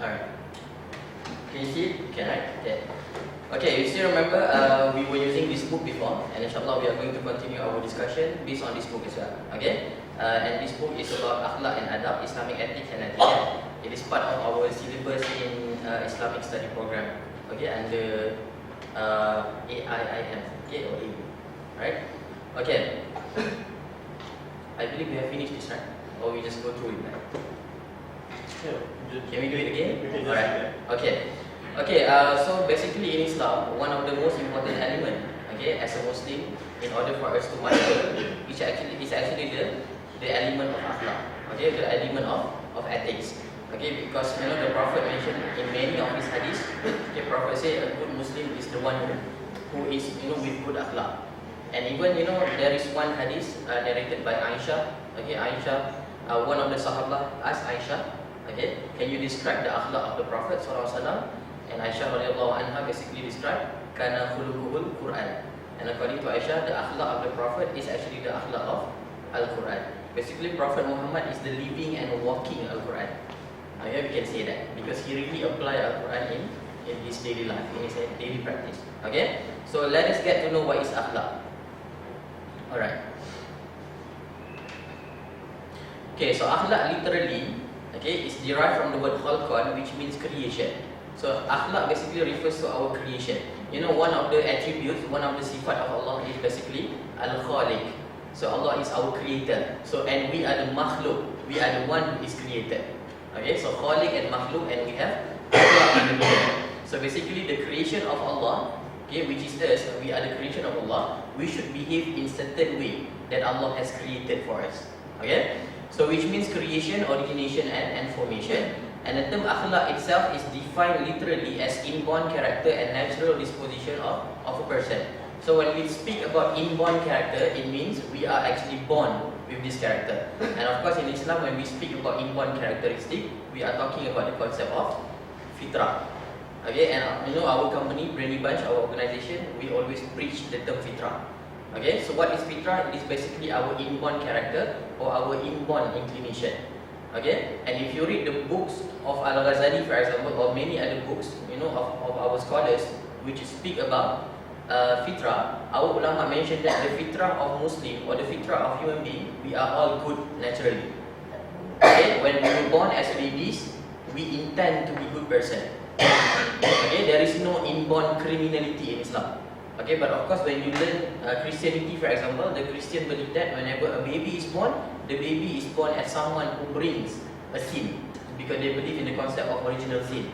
Alright. Can you see it? You can, right? Okay. Okay, you still remember we were using this book before, and inshallah we are going to continue our discussion based on this book as well. Okay? And this book is about akhlaq and adab, Islamic ethics and etiquette. It is part of our syllabus in Islamic study program. Okay, under AIIM, okay, or AU. Right? Okay. I believe we have finished this, right? Or we just go through it, right? Can we do it again? Alright. Okay. Okay. So basically in Islam, one of the most important element, okay, as a Muslim, in order for us to master, is actually the element of akhlaq. Okay, the element of ethics. Okay, because the Prophet mentioned in many of his hadiths, the Prophet said a good Muslim is the one who is with good akhlaq. And even there is one hadith narrated by Aisha. Okay, Aisha, one of the Sahaba asked Aisha, okay, can you describe the akhlaq of the Prophet SAW? And Aisha radiallahu anha basically described kana khuluquhul Quran. And according to Aisha, the akhlaq of the Prophet is actually the akhlaq of Al-Quran. Basically, Prophet Muhammad is the living and walking Al-Quran. Okay, we can say that because he really applied Al-Quran in his daily life, in his daily practice. Okay, so let us get to know what is akhlaq. Alright. Okay, so akhlaq literally, okay, is derived from the word khalqan, which means creation. So akhlaq basically refers to our creation. One of the attributes, one of the sifat of Allah is basically al-khaliq. So Allah is our creator. So and we are the makhluk. We are the one who is created. Okay, so khaliq and makhluk, and we have akhlaq in the middle. So basically the creation of Allah, okay, which is us, we are the creation of Allah. We should behave in certain way that Allah has created for us. Okay, so which means creation, origination, and formation. And the term akhlaq itself is defined literally as inborn character and natural disposition of a person. So when we speak about inborn character, it means we are actually born with this character. And of course in Islam, when we speak about inborn characteristic, we are talking about the concept of fitrah. Okay, and our company, Brainy Bunch, our organization, we always preach the term fitrah. Okay, so what is fitrah? It is basically our inborn character or our inborn inclination. Okay, and if you read the books of Al-Ghazali, for example, or many other books, of our scholars, which speak about fitrah, our ulama mentioned that the fitrah of Muslim or the fitrah of human being, we are all good naturally. Okay, when we were born as babies, we intend to be good person. Okay, there is no inborn criminality in Islam. Okay, but of course when you learn Christianity, for example, the Christian believe that whenever a baby is born, the baby is born as someone who brings a sin, because they believe in the concept of original sin.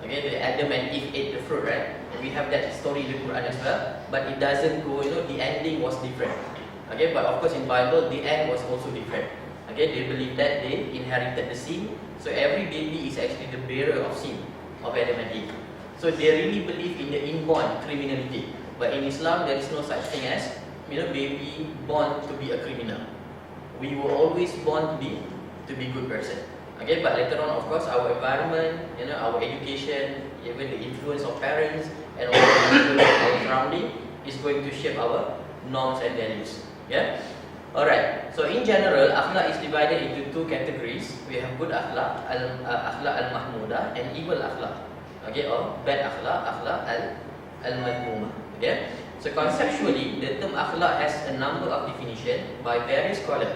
Okay, the Adam and Eve ate the fruit, right? And we have that story in the Quran as well, but it doesn't go, the ending was different. Okay, but of course in Bible, the end was also different. Okay, they believe that they inherited the sin, so every baby is actually the bearer of sin of Adam and Eve. So they really believe in the inborn criminality. But in Islam, there is no such thing as baby born to be a criminal. We were always born to be good person. Okay, but later on, of course, our environment, our education, even the influence of parents and also the influence of our surrounding is going to shape our norms and values. Yeah. Alright. So in general, akhlaq is divided into two categories. We have good akhlaq, akhlaq al-mahmudah, and evil akhlaq. Okay, or bad akhlaq, akhlaq al-madmumah. Okay. So conceptually, the term akhlaq has a number of definitions by various scholars.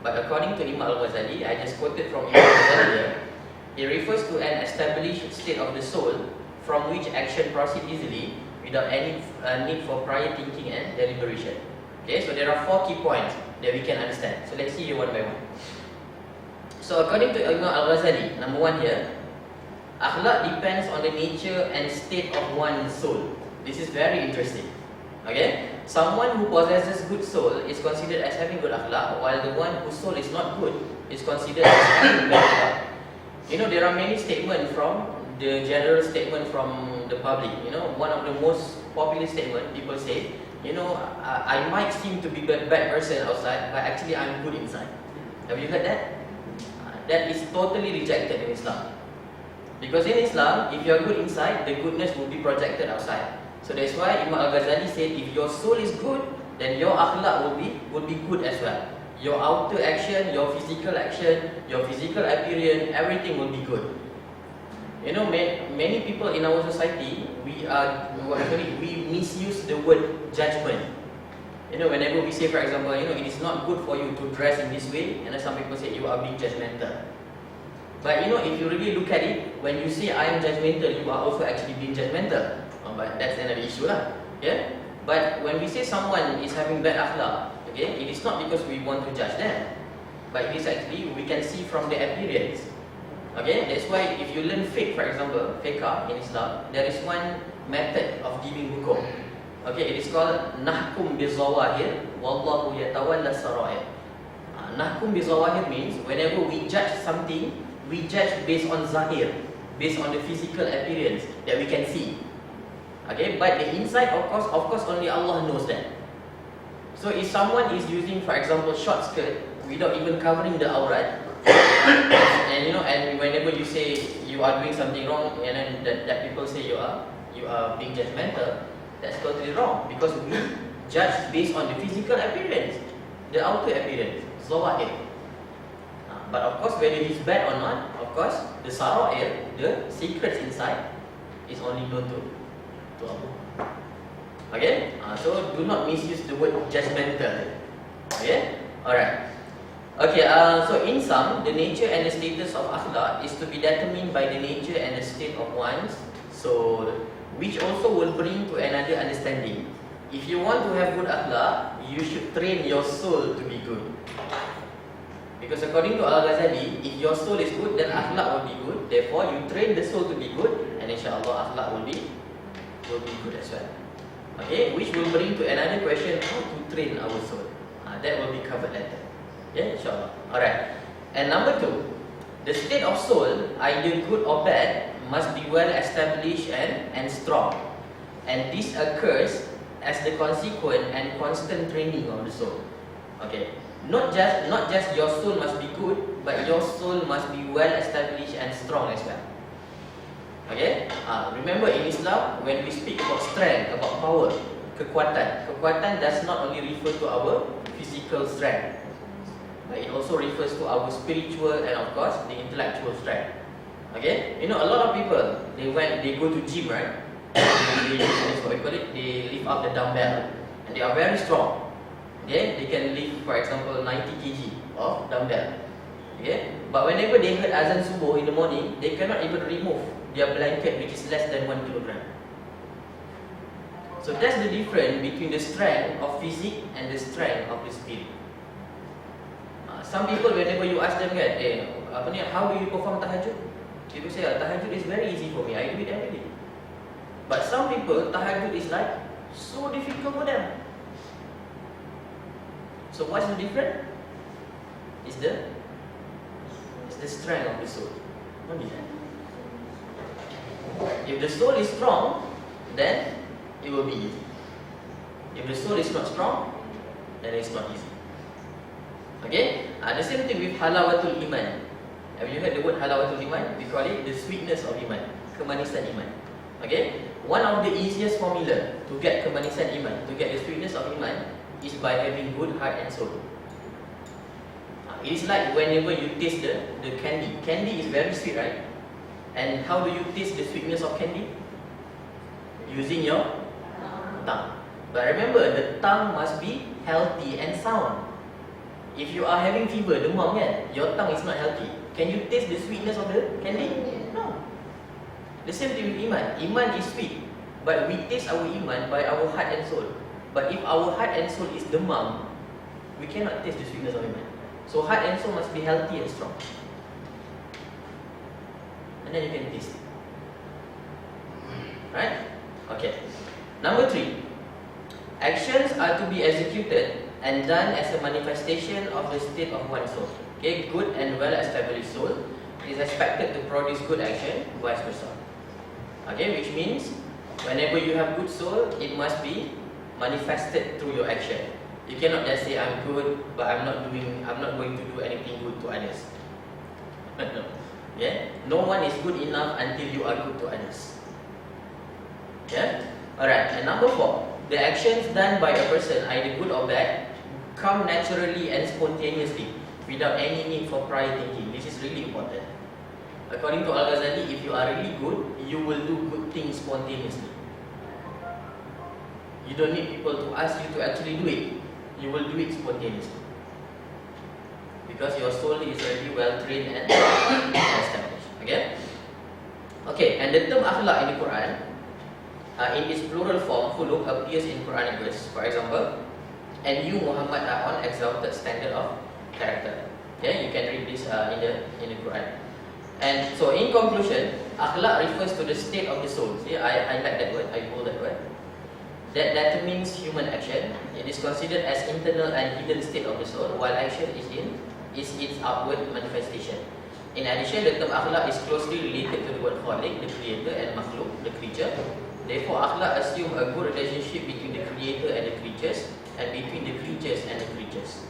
But according to Imam Al-Ghazali, I just quoted from Imam Al-Ghazali here, it refers to an established state of the soul from which action proceeds easily without any need for prior thinking and deliberation. Okay, so there are 4 key points that we can understand. So let's see you one by one. So according to Imam Al-Ghazali, number 1 here, akhlaq depends on the nature and state of one's soul. This is very interesting. Okay, someone who possesses good soul is considered as having good akhlaq, while the one whose soul is not good is considered as having bad akhlaq. There are many statements from the general statement from the public. One of the most popular statement people say, I might seem to be a bad person outside, but actually I'm good inside. Have you heard that? That is totally rejected in Islam. Because in Islam, if you are good inside, the goodness will be projected outside. So that's why Imam Al-Ghazali said, if your soul is good, then your akhlaq will be good as well. Your outer action, your physical appearance, everything will be good. Many people in our society, we misuse the word judgment. Whenever we say, for example, it is not good for you to dress in this way, and then some people say you are being judgmental. But if you really look at it, when you say I am judgmental, you are also actually being judgmental. But that's another issue lah. Yeah. But when we say someone is having bad akhlak, okay, it is not because we want to judge them, but it is actually we can see from their appearance. Okay, that's why if you learn fiqh, for example, fiqh in Islam, there is one method of giving hukum. Okay, it is called nahkum bizawahir wallahu yatawalla sarair. Nahkum bizawahir means whenever we judge something, we judge based on zahir, based on the physical appearance that we can see. Okay, but the inside, of course, only Allah knows that. So if someone is using, for example, short skirt without even covering the aurat, and whenever you say you are doing something wrong, and then that people say you are being judgmental, that's totally wrong, because we judge based on the physical appearance, the outer appearance, zawahir. But of course, whether he's bad or not, of course, the sarair, the secrets inside, is only known to Allah. Okay, so do not misuse the word judgmental. Okay, alright. Okay, so in sum, the nature and the status of akhlaq is to be determined by the nature and the state of one's soul, which also will bring to another understanding. If you want to have good akhlaq, you should train your soul to be good. Because according to Al-Ghazali, if your soul is good, then akhlaq will be good. Therefore, you train the soul to be good, and insyaAllah akhlaq will be good as well. Okay, which will bring to another question, how to train our soul. That will be covered later. Yeah, insyaAllah. Alright. And number 2, the state of soul, either good or bad, must be well established and strong. And this occurs as the consequent and constant training of the soul. Okay. Not just your soul must be good, but your soul must be well established and strong as well. Okay? Remember in Islam, when we speak about strength, about power, kekuatan does not only refer to our physical strength, but it also refers to our spiritual and of course the intellectual strength. Okay? A lot of people, they go to gym, right? They lift up the dumbbell, and they are very strong. Okay? They can lift, for example, 90 kg of dumbbell. Okay? But whenever they heard azan subuh in the morning, they cannot even remove their blanket, which is less than 1 kilogram. So that's the difference between the strength of physique and the strength of the spirit. Some people, whenever you ask them, how do you perform tahajud? People say, tahajud is very easy for me, I do it every day. But some people, tahajud is like so difficult for them. So what's the difference? It's the strength of the soul. Only that. If the soul is strong, then it will be easy. If the soul is not strong, then it's not easy. Okay? The same thing with halawatul iman. Have you heard the word halawatul iman? We call it the sweetness of iman, kemanisan iman. Okay? One of the easiest formula to get kemanisan iman, to get the sweetness of iman, is by having good heart and soul. It is like whenever you taste the candy. Candy is very sweet, right? And how do you taste the sweetness of candy? Using your tongue. But remember, the tongue must be healthy and sound. If you are having fever, demam kan, your tongue is not healthy. Can you taste the sweetness of the candy? No. The same thing with iman. Iman is sweet, but we taste our iman by our heart and soul. But if our heart and soul is demam, we cannot taste the sweetness of iman. So heart and soul must be healthy and strong, and then you can taste it. Right? Okay. Number 3, actions are to be executed and done as a manifestation of the state of one's soul. Okay, good and well established soul is expected to produce good action, vice versa. Okay, which means whenever you have good soul, it must be manifested through your action. You cannot just say I'm good, but I'm not going to do anything good to others. No. Yeah? No one is good enough until you are good to others. Yeah? Alright, and number 4, the actions done by a person, either good or bad, come naturally and spontaneously, without any need for prior thinking. This is really important. According to Al-Ghazali, if you are really good, you will do good things spontaneously. You don't need people to ask you to actually do it. You will do it spontaneously. Because your soul is already well trained and established. Okay? Okay, and the term akhlaq in the Quran, in its plural form, khuluq, appears in Quranic verse. For example, and you Muhammad are on exalted standard of character. Okay, you can read this in the Quran. And so in conclusion, akhlaq refers to the state of the soul. See, I like that word, I hold that word. That determines human action. It is considered as internal and hidden state of the soul, while action is its outward manifestation. In addition, the term akhlaq is closely related to the word khaliq, the creator, and makhluk, the creature. Therefore, akhlaq assumes a good relationship between the creator and the creatures, and between the creatures and the creatures.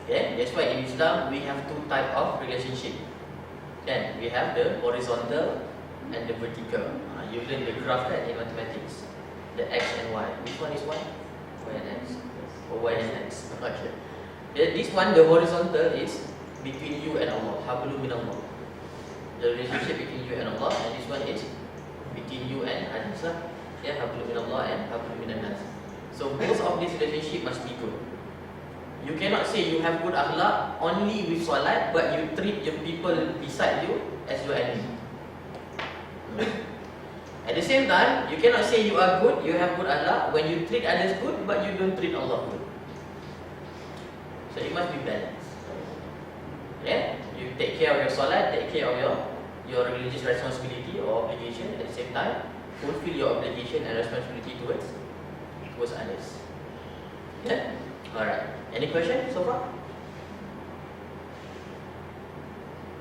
Okay? That's why in Islam we have two types of relationship. Then we have the horizontal and the vertical. You learn the graph in mathematics. The x and y. Which one is y? Y and x. Or y and x. Okay. This one, the horizontal, is between you and Allah. Hablu min Allah. The relationship between you and Allah, and this one is between you and others. Yeah, hablu min Allah and hablu min nas. So both of this relationship must be good. You cannot say you have good akhlaq only with salat, but you treat the people beside you as your enemy. At the same time, you cannot say you are good, you have good akhlaq when you treat others good, but you don't treat Allah good. So it must be balanced. Yeah, you take care of your salat, take care of your religious responsibility or obligation. At the same time, fulfill your obligation and responsibility towards others. Yeah. Alright. Any question so far?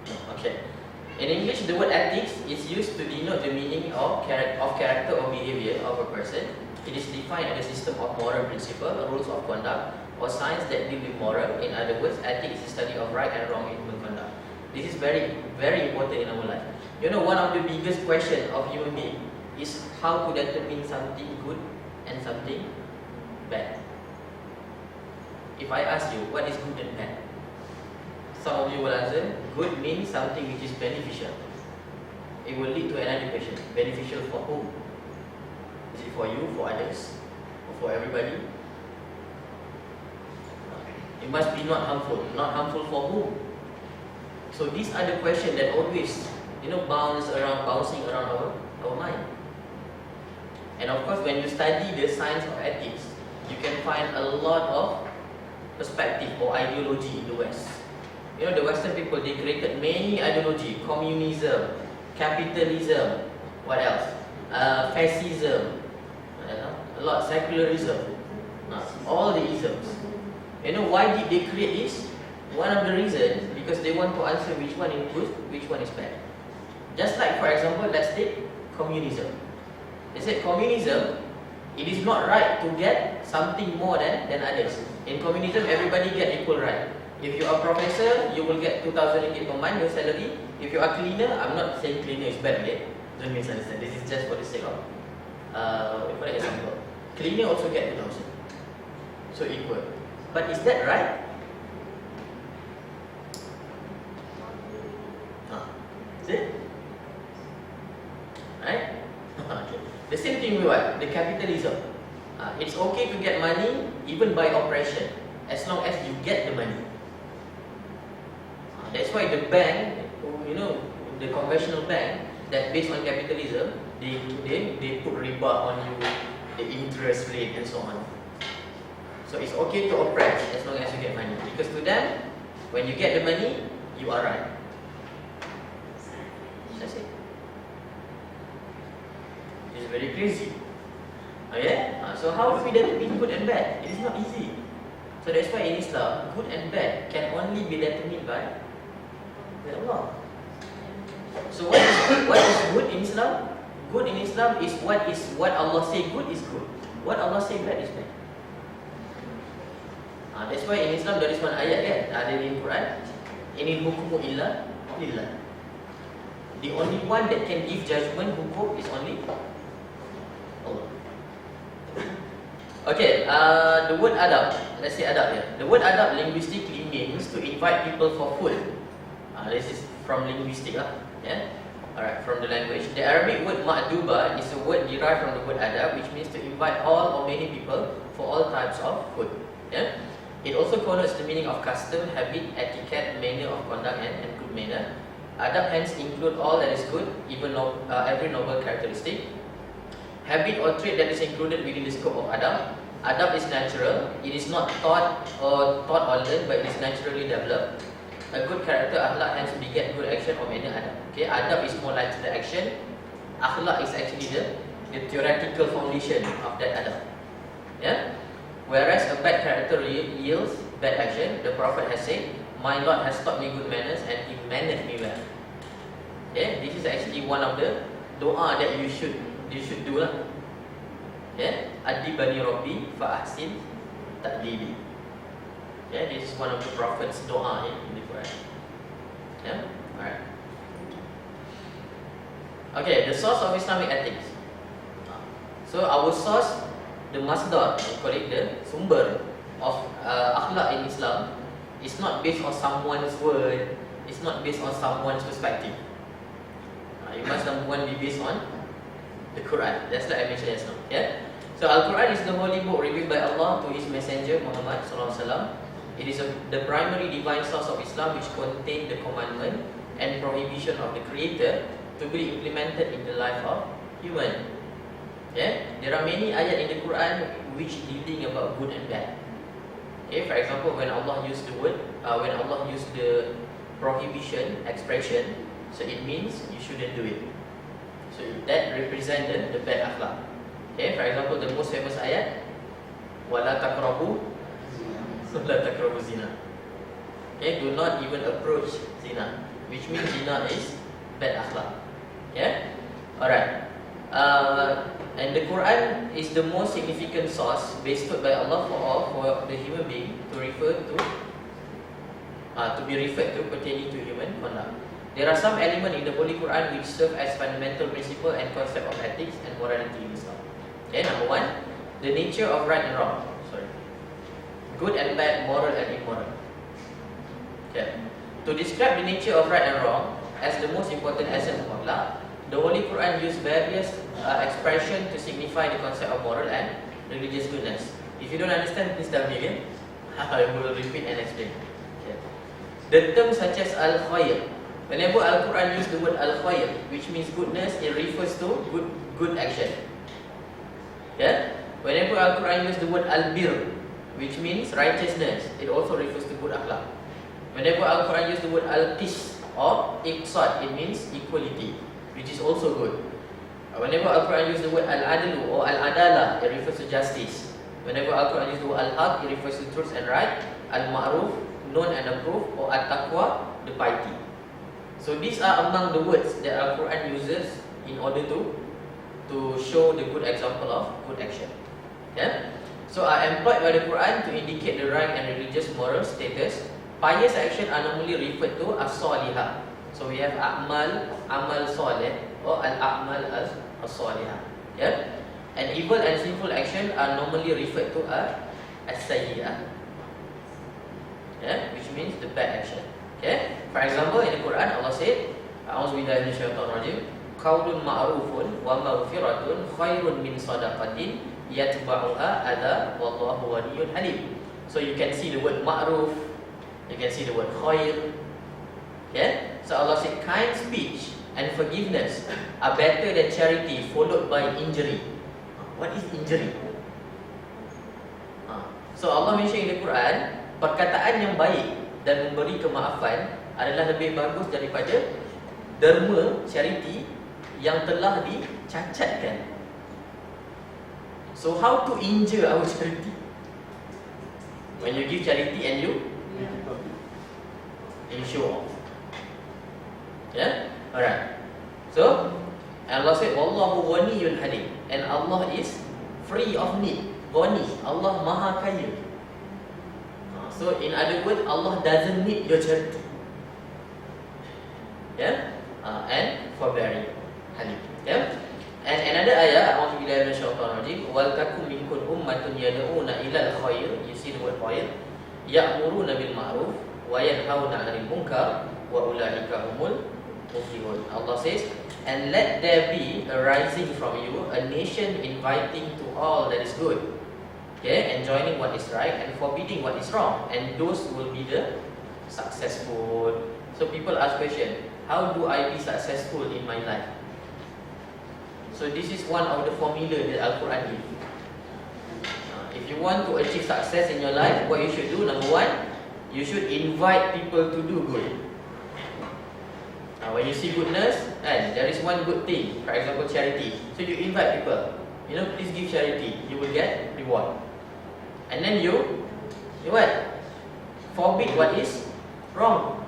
No. Okay. In English, the word ethics is used to denote the meaning of character or behavior of a person. It is defined as a system of moral principles, rules of conduct, or science that deal with moral. In other words, ethics is the study of right and wrong in human conduct. This is very, very important in our life. You know, one of the biggest questions of human being is how to determine something good and something bad. If I ask you, what is good and bad? Some of you will answer, good means something which is beneficial. It will lead to another question. Beneficial for whom? Is it for you, for others, or for everybody? It must be not harmful. Not harmful for whom? So these are the questions that always, bouncing around our mind. And of course, when you study the science of ethics, you can find a lot of perspective or ideology in the West. You know, the Western people, they created many ideology: communism, capitalism, what else? Fascism, a lot, secularism, all the isms. You know, why did they create this? One of the reasons, because they want to answer which one is good, which one is bad. Just like, for example, let's take communism. They said communism, it is not right to get something more than others. In communism, everybody get equal right. If you are a professor, you will get 2,000 ringgit per month, your salary. If you are a cleaner, I'm not saying cleaner is bad, okay? Don't misunderstand. This is just for the sake of, for example, cleaner also get 2,000. So equal. But is that right? Is it? Right? Okay. The same thing with what? The capitalism. It's okay to get money even by oppression, as long as you get the money. That's why the bank, the conventional bank that based on capitalism, they put riba on you, the interest rate and so on. So it's okay to oppress as long as you get money, because to them, when you get the money, you are right. That's it. It's very crazy. Okay? So how do we determine good and bad? It is not easy. So that's why in Islam, good and bad can only be determined by Allah. So what is good in Islam? Good in Islam is what Allah say good is good. What Allah say bad is bad. That's why in Islam there is one ayat ada in Quran. Inil hukmu illa lillah. The only one that can give judgment, hukum, is only Allah. Okay, the word adab. Let's say adab here. The word adab linguistically means to invite people for food. This is from linguistic. Yeah. Alright, from the language. The Arabic word ma'duba is a word derived from the word adab, which means to invite all or many people for all types of food. Yeah? It also connotes the meaning of custom, habit, etiquette, manner of conduct, and good manner. Adab hence include all that is good, even every noble characteristic. Habit or trait that is included within the scope of adab. Adab is natural. It is not taught or learned, but it is naturally developed. A good character, akhlaq, hence beget good action or manner adab. Okay, adab is more like the action. Akhlaq is actually the theoretical foundation of that adab. Yeah. Whereas a bad character yields bad action, the Prophet has said, "My Lord has taught me good manners and He mannered me well." Okay, this is actually one of the doa that you should do lah. Yeah, adibani Rabbi fa ahsin ta'dibi. Yeah, this is one of the Prophet's doa in the Quran. Yeah, alright. Okay, the source of Islamic ethics. So our source, the masdar, we call it the sumber of akhlak in Islam, is not based on someone's word. It's not based on someone's perspective. It must number one be based on the Quran. That's like I mentioned just now. Yeah. So Al-Quran is the holy book revealed by Allah to His Messenger Muhammad Sallallahu Alaihi Wasallam. It is the primary divine source of Islam, which contains the commandment and prohibition of the Creator to be implemented in the life of human. Yeah? There are many ayat in the Quran which dealing about good and bad. Okay? For example, when Allah used the prohibition expression, so it means you shouldn't do it. So that represents the bad akhlak. Okay? For example, the most famous ayat, wala taqrabu zina. Okay, do not even approach zina, which means zina is bad akhlak. Yeah, alright. And the Quran is the most significant source bestowed by Allah for the human being to be referred to pertaining to human conduct. There are some elements in the Holy Quran which serve as fundamental principle and concept of ethics and morality in Islam. Okay, number one, the nature of right and wrong. Good and bad, moral and immoral. Okay. To describe the nature of right and wrong as the most important essence of akhlaq, the Holy Quran used various expressions to signify the concept of moral and religious goodness. If you don't understand, please tell me again. I will repeat and explain. Okay. The terms such as al-khair. Whenever Al-Quran uses the word al-khair, which means goodness, it refers to good action. Yeah? Whenever Al-Quran uses the word al-bir, which means righteousness, it also refers to good akhlak. Whenever Al-Quran uses the word al-qis or iqsad, it means equality, which is also good. Whenever Al-Quran uses the word al-adlu or al-adala, it refers to justice. Whenever Al-Quran uses the word al-haq, it refers to truth and right. Al-ma'ruf, known and approved, or at-taqwa, the piety. So these are among the words that Al-Quran uses in order to show the good example of good action. Yeah? So are employed by the Quran to indicate the rank and religious moral status. Pious action are normally referred to as salihah. So we have amal salih or al-a'mal as salihah. Yeah? And evil and sinful action are normally referred to as sayyi'ah. Yeah? Which means the bad action. Okay? For example, in the Quran, Allah said, A'udzubillahi minasyaitonir rajim, qaulun ma'rufun wa maghfiratun khairun min sadaqatin yatba'uha adha wallahu ghaniyyun halim. So you can see the word ma'ruf, you can see the word khair. Okay? So Allah said kind speech and forgiveness are better than charity followed by injury. What is injury? So Allah mention in the Quran, perkataan yang baik dan memberi kemaafan adalah lebih bagus daripada derma charity yang telah dicacatkan. So how to injure our charity? When you give charity and you show off. Yeah? Alright. So Allah said, Wallahu ghaniyyun halim. And Allah is free of need. Ghani. Allah maha kaya. So in other words, Allah doesn't need your charity. Yeah? And forbearing. Halim. Yeah? And another ayah, A'udzubillahi minasyaitonir rajim, wal takum minkum ummatun yad'una ilal khair, you see the word khair, ya'muruna bil ma'ruf wa yanhauna 'anil munkar wa ulaika humul muflihun. Allah says, And let there be arising from you a nation inviting to all that is good, okay, and joining what is right and forbidding what is wrong, and those will be the successful. So people ask question, how do I be successful in my life? So this is one of the formula that Al-Quran gives. If you want to achieve success in your life, what you should do, number one, you should invite people to do good. When you see goodness, and there is one good thing, for example charity. So you invite people, please give charity, you will get reward. And then you what? Forbid what is wrong.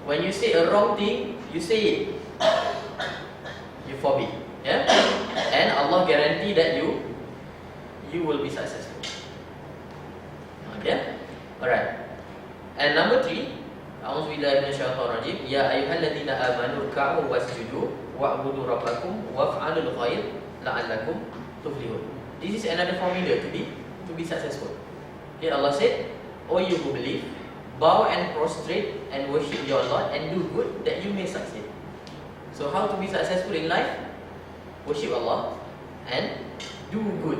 When you say a wrong thing, you say it. You forbid. Yeah? And Allah guarantee that you will be successful. Okay? Alright. And number 3, A'udzubillahi minasyaitonirrajim. Ya ayyuhalladzina amanu ruk'u wasjudu wa'budu rabbakum waf'alul khair la'allakum tuflihun. This is another formula to be successful. Okay, Allah said, "O you who believe, bow and prostrate and worship your Lord and do good that you may succeed." So how to be successful in life? Worship Allah and do good.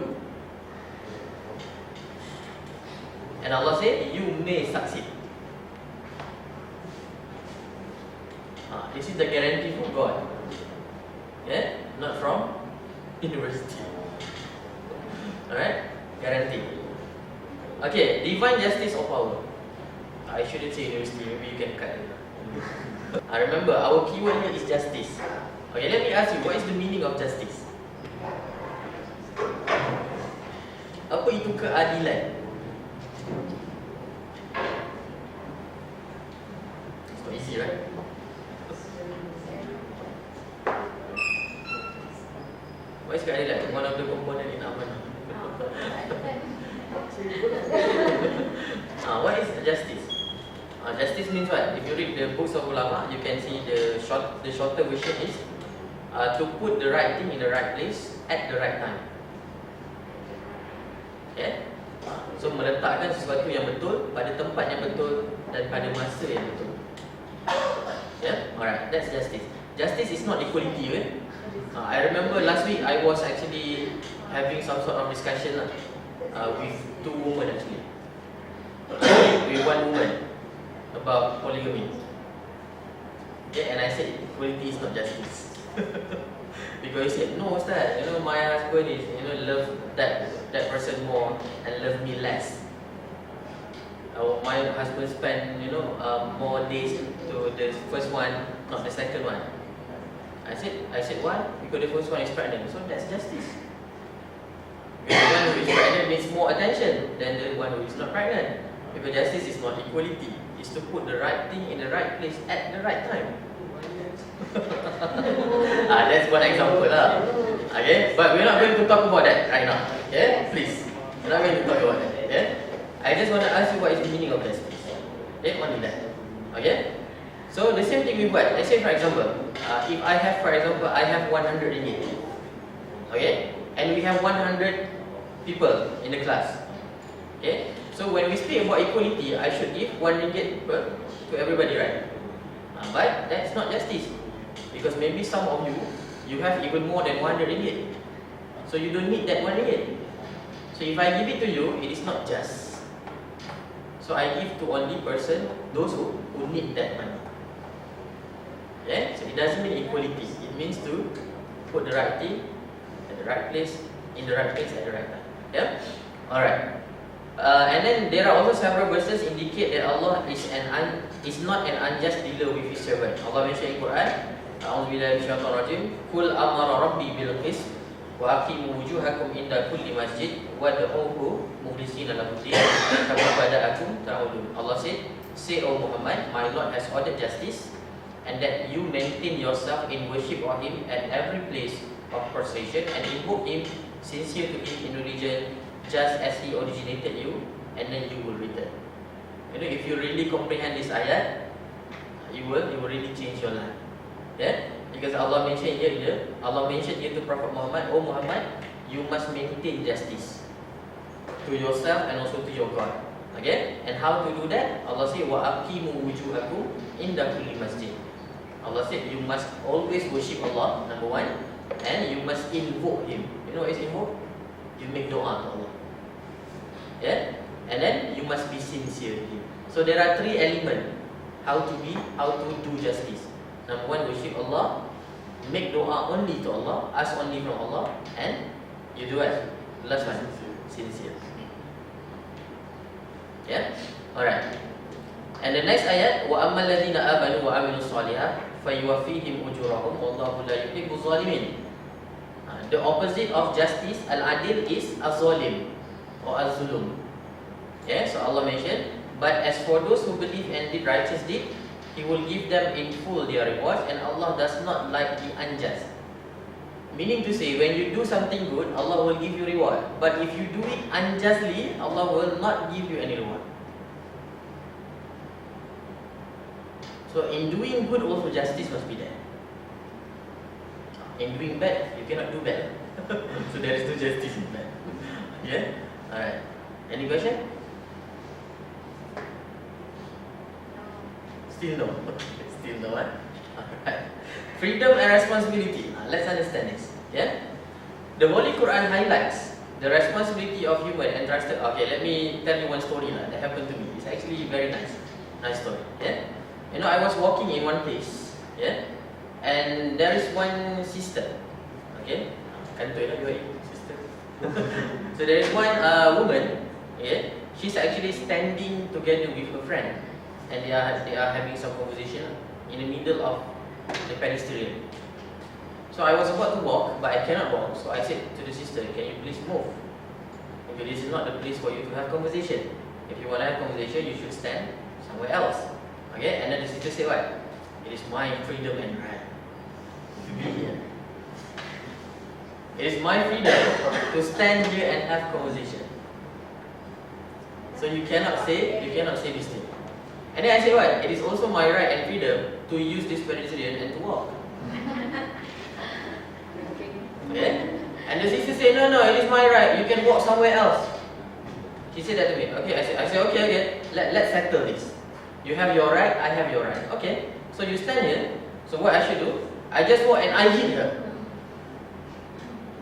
And Allah said, you may succeed. This is the guarantee from God. Yeah? Not from university. Alright? Guarantee. Okay, divine justice or power. I shouldn't say university, maybe you can cut it. Remember, our keyword here is justice. Okay, let me ask you, what is the meaning of justice? Apa itu keadilan? It's not easy, right? What is keadilan? One of the component in amanah. What is justice? Justice means what? If you read the books of ulama, you can see the shorter version is to put the right thing in the right place at the right time. Okay? So meletakkan sesuatu yang betul pada tempat yang betul dan pada masa yang betul. Yeah? Alright, that's justice. Justice is not equality, right? I remember last week I was actually having some sort of discussion with two women actually. With one woman about polygamy. Yeah, and I said equality is not justice. Because he said, no, Ustaz, my husband is, love that person more and love me less. My husband spend, more days to the first one, not the second one. I said why? Because the first one is pregnant, so that's justice. Because the one who is pregnant needs more attention than the one who is not pregnant. Because justice is not equality, it's to put the right thing in the right place at the right time. That's one example lah. Okay, but we're not going to talk about that right now. Okay, please, we're not going to talk about that. Okay, I just want to ask you what is the meaning of justice. Okay, only that. Okay, so the same thing with what? Let's say for example, if I have, for example, I have 100 ringgit. Okay, and we have 100 people in the class. Okay, so when we speak about equality, I should give 1 ringgit to everybody, right? But that's not justice. Because maybe some of you have even more than 100 ringgit. So you don't need that 1 ringgit. So if I give it to you, it is not just. So I give to only person, those who need that money. Yeah? So it doesn't mean equality. It means to put the right thing at the right place, in the right place at the right time. Yeah? Alright. And then there are also several verses indicate that Allah is not an unjust dealer with His servant. Allah mentioned in Quran, A'udzubillahi minasyaitonirrajim, Qul amara rabbi bil qist wa aqimu wujuhakum inda kulli masjid wad'uhu mukhlishina lahu din kama bada'akum ta'udun. Allah said, say, O Muhammad, my Lord has ordered justice, and that you maintain yourself in worship of Him at every place of prostration, and invoke Him sincere to Him in religion, just as He originated you, and then you will return. If you really comprehend this ayat, you will really change your life. Yeah? Because Allah mentioned here to Prophet Muhammad, O Muhammad, you must maintain justice to yourself and also to your God. Okay? And how to do that? Allah says, wa aqimu wujuhakum inda kulli masjid. Allah said you must always worship Allah, number one, and you must invoke Him. You know what is invoke? You make doa to Allah. Yeah? And then you must be sincere to Him. So there are three elements how to do justice. Number one, worship Allah, make doa only to Allah, ask only from Allah, and you do what? Last one, sincere. Yeah? Alright. And the next ayat, وَأَمَّا الَّذِينَ آمَنُوا وَعَمِلُوا الصَّالِحَاتِ فَيُوَفِّيهِمْ أُجُورَهُمْ وَاللَّهُ لَا يُحِبُّ الظَّالِمِينَ. The opposite of justice, al-adil, is az-zalim or az-zulum. Yeah, so Allah mentioned, but as for those who believe and did righteous deed, He will give them in full their rewards, and Allah does not like the unjust. Meaning to say, when you do something good, Allah will give you reward. But if you do it unjustly, Allah will not give you any reward. So in doing good also justice must be there. In doing bad, you cannot do bad. So there is no justice in bad. Yeah? Alright. Any question? Still no. Still no, eh? Alright. Freedom and responsibility. Let's understand this. Yeah? The Holy Quran highlights the responsibility of human entrusted. Okay, let me tell you one story that happened to me. It's actually very nice. Nice story. Yeah? You know, I was walking in one place. Yeah? And there is one sister. Okay? Kantor lah you sister. So there is one woman. Yeah? She's actually standing together with her friend. And they are having some conversation in the middle of the pedestrian. So I was about to walk, but I cannot walk. So I said to the sister, can you please move? Because this is not the place for you to have conversation. If you want to have conversation, you should stand somewhere else. Okay? And then the sister said what? It is my freedom and right to be here. It is my freedom to stand here and have conversation. So you cannot say this thing. And then I say what? It is also my right and freedom to use this pedestrian and to walk. Okay? And the sister said, no, it is my right. You can walk somewhere else. She said that to me. Okay, I said, okay. Let's settle this. You have your right, I have your right. Okay, so you stand here. So what I should do? I just walk and I hit her.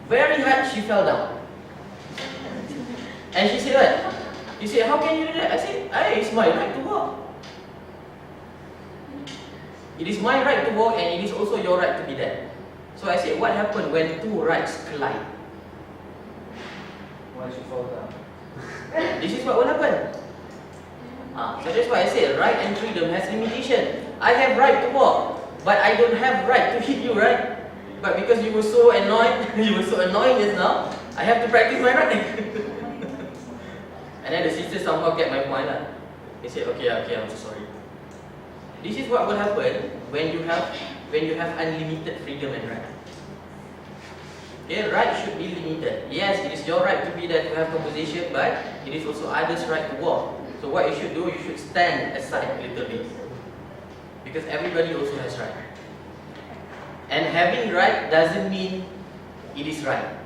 Very hard, she fell down. And she said what? She said, how can you do that? I said, it's my right to walk. It is my right to walk and it is also your right to be there. So I said, what happened when two rights collide? Why she fall down? This is what will happen. So that's why I said, right and freedom has limitation. I have right to walk, but I don't have right to hit you, right? But because you were so annoyed, just now, I have to practice my right. And then the sister somehow get my point. They said, okay, I'm so sorry. This is what will happen when you have unlimited freedom and right. Okay, right should be limited. Yes, it is your right to be there to have conversation, but it is also others' right to walk. So what you should do, you should stand aside a little bit. Because everybody also has right. And having right doesn't mean it is right.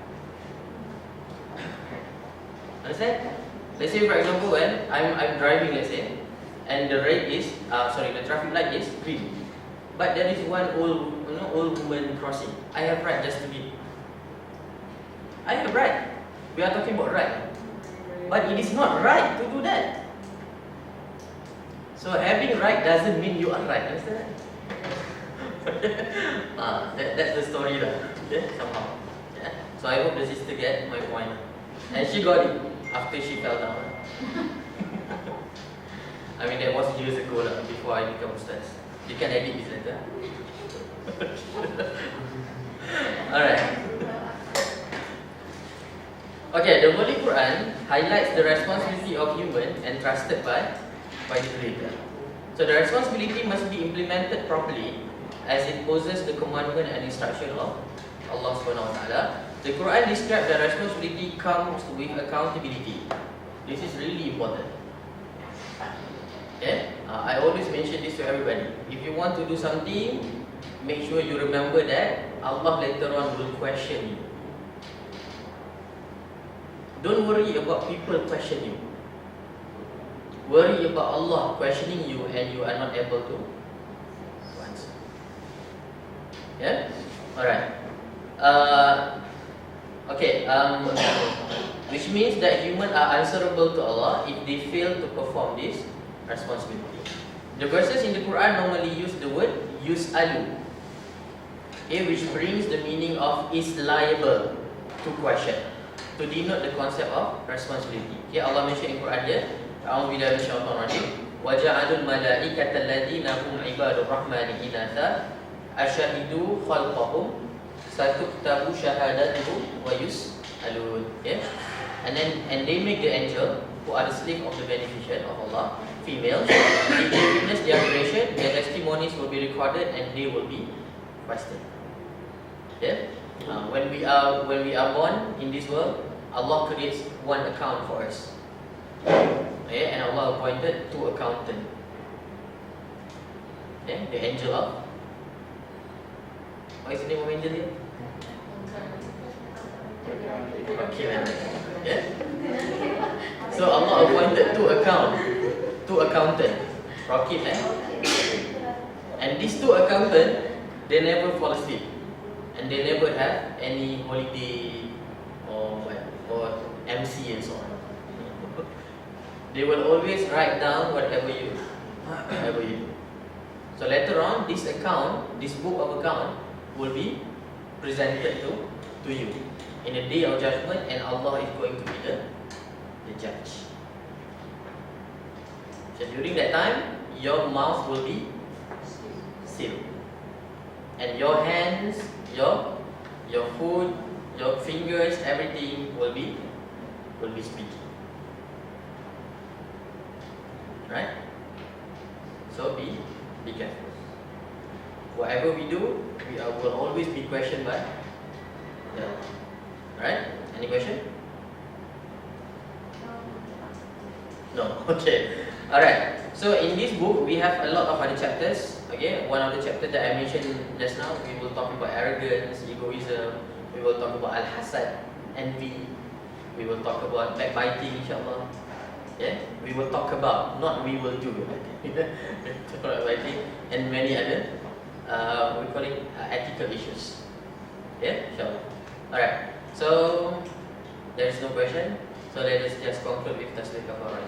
Understand? Let's say for example when I'm driving, let's say, and the traffic light is green. But there is one old woman crossing. I have right just to be. I have right. We are talking about right. But it is not right to do that. So having right doesn't mean you are right. Understand? That's the story lah. Okay, somehow. Yeah. So I hope the sister get my point. And she got it after she fell down. I mean that was years ago lah, before I become ustaz. You can edit this later. Alright. Okay, the Holy Quran highlights the responsibility of human entrusted by the Creator. So the responsibility must be implemented properly as it poses the commandment and instruction of Allah SWT. The Quran describes that responsibility comes with accountability. This is really important. Okay? I always mention this to everybody. If you want to do something, make sure you remember that Allah later on will question you. Don't worry about people question you. Worry about Allah questioning you and you are not able to answer. Yeah. Alright. Okay. Which means that humans are answerable to Allah if they fail to perform this responsibility. The verses in the Quran normally use the word yus'alu, okay, which brings the meaning of is liable to question, to denote the concept of responsibility. Okay, Allah mention in Quran dia, A'udzubillahi minasyaitonir rajim, wa ja'alul malaikata alladziina hum ibadur rahmani inatha asyahidu khalqahum satuktabu syahadatuhum wa yus'alun. Okay? And they make the angel who are the slave of the beneficent of Allah, females. If they witness their creation, their testimonies will be recorded and they will be questioned. Okay? When we are born in this world, Allah creates one account for us. Okay? And Allah appointed two accountants. Okay? The angel of, what is the name of angel here? Okay, man. Yeah? So Allah appointed two accountants, Rakib, and these two accountants, they never fall asleep, and they never have any holiday or MC and so on. They will always write down whatever you do. So later on, this book of account will be presented to you in the day of judgment, and Allah is going to be the judge. So during that time, your mouth will be sealed, and your hands, your foot, your fingers, everything will be speaking. Right? So be careful. Whatever we do, we will always be questioned by the. Right? Any question? No. Okay. Alright. So in this book we have a lot of other chapters. Okay. One of the chapters that I mentioned just now, we will talk about arrogance, egoism. We will talk about al-hasad, envy. We will talk about backbiting, inshallah. Yeah. We will talk about, not we will do. Backbiting and many other we call it ethical issues. Yeah. Inshallah. Alright. So there is no question. So let us just conclude with tasbih kafarah.